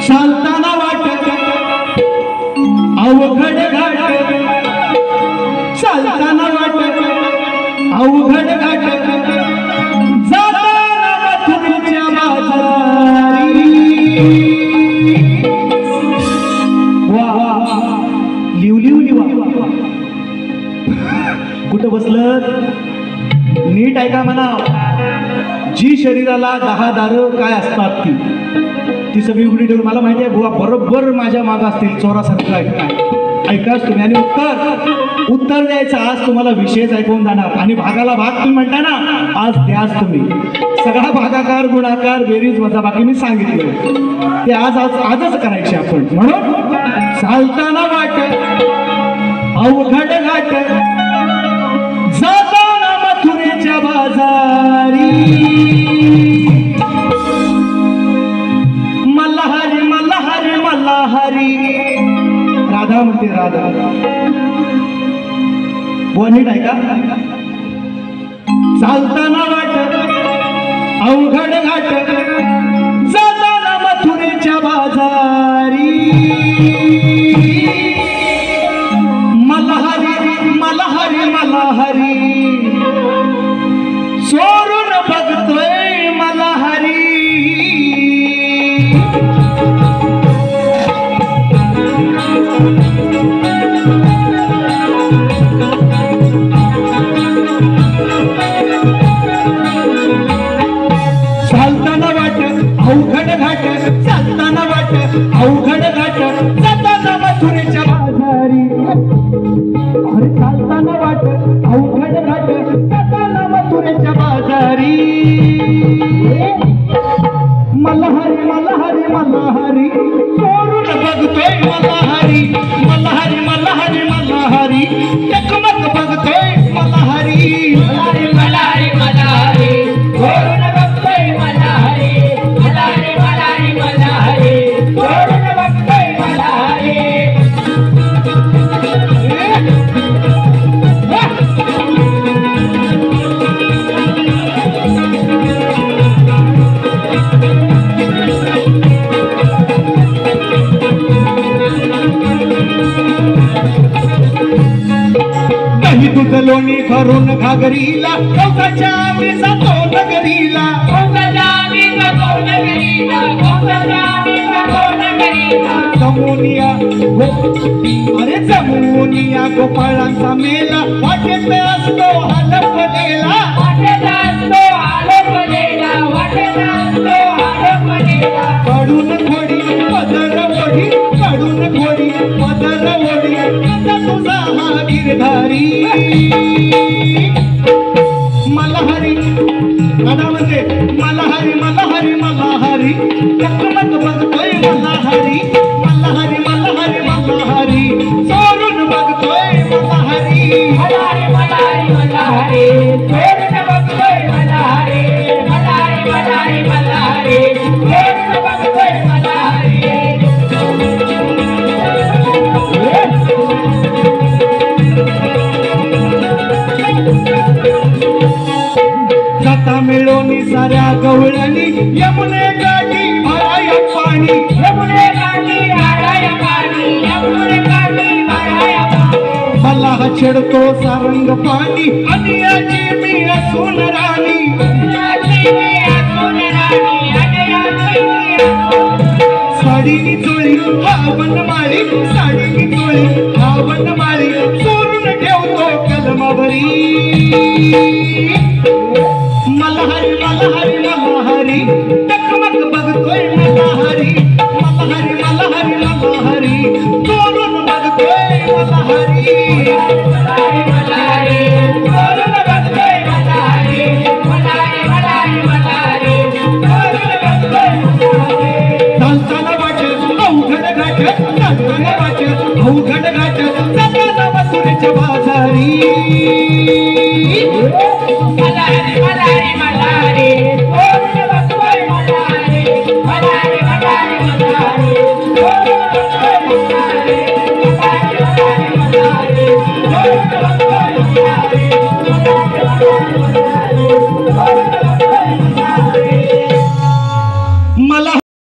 चालताना वाट अवघड घाट, चालताना वाट अवघड घाट, जाताना मथुरेच्या बाजारी. वा लिव लिवा कुठं बसलं नीट ऐका म्हणा. जी शरीराला 10 दारं काय असतात ती सगळी उघडी ठेवून मला माहिती आहे बुवा बरोबर माझ्या मागं असतील चोरासारखं ऐकाच तुम्ही. आणि उत्तर द्यायचं. आज तुम्हाला विषयच ऐकून जाणार आणि भागाला भाग तुम्ही म्हणता ना आज द्याच तुम्ही. सगळा भागाकार गुणाकार बेरीज वजाबाकी मी सांगितलं ते आजच करायचे आपण. म्हणून चालताना वाट अवघड घाट, जाताना मथुरेच्या बाजारी. मल्हारी मल्हारी मल्हारी, राधा म्हणते राधा. नीट ऐका. चालताना वाट अवघड घाट, जाताना मथुरेच्या बाजारी. मल्हारी मल्हारी मल्हारी, सोडून बघतोय मल्हारी. चालताना वाट अवघड घाट, चालताना वाट अवघड घाट, जाताना मथुरेच्या बाजारी. अरे चालताना वाट अवघड घाट, जाताना मथुरेच्या बाजारी. मल्हारी मल्हारी मल्हारी, सोडून बघतोय मल्हारी. मल्हारी मल्हारी मल्हारी, टकमक बघतोय मल्हारी. मल्हारी मल्हारी मल्हारी, सोडून बघतोय मल्हारी. मल्हारी मल्हारी मल्हारी, सोडून बघतोय मल्हारी. दही दूध लोणी भरून घागरीला, कौसाच्या आम्ही जातो नगरीला. कौसाच्या आम्ही जातो नगरीला, कौसाच्या आम्ही जातो नगरीला. जमुनिया अरे जमुनिया गोपाळांचा मेला, वाटेत असतो हलपलेला. वाटेत असतो हलपलेला, वाटेत असतो हलपलेला. काढून घोडी पदर ओढी, काढून घोडी पदर ओढी, आता तुझा हा गिरधारी. मल्हारी दादा म्हणते मल्हारी मल्हारी मल्हारी, टकमक बघतोय मल्हारी. मल्हारी मल्हारी मल्हारी, सोडून बघतोय मल्हारी. मल्हारी मल्हारी मल्हारी, सोडून बघतोय मल्हारी. मल्हारी मल्हारी मल्हारी, सोडून बघतोय मल्हारी. जाता मिळवणी साऱ्या गवळणी, यमुने गाठी भराय पाणी. यमुने गाठी भराय पाणी, यमुने गाठी भराय पाणी. मला छेडतो सारंग पाणी, आणि याची मी असून राणी. याची मी असून राणी, आणि याची मी असून. साडीनी चोळी हा बनमाळी, साडीनी चोळी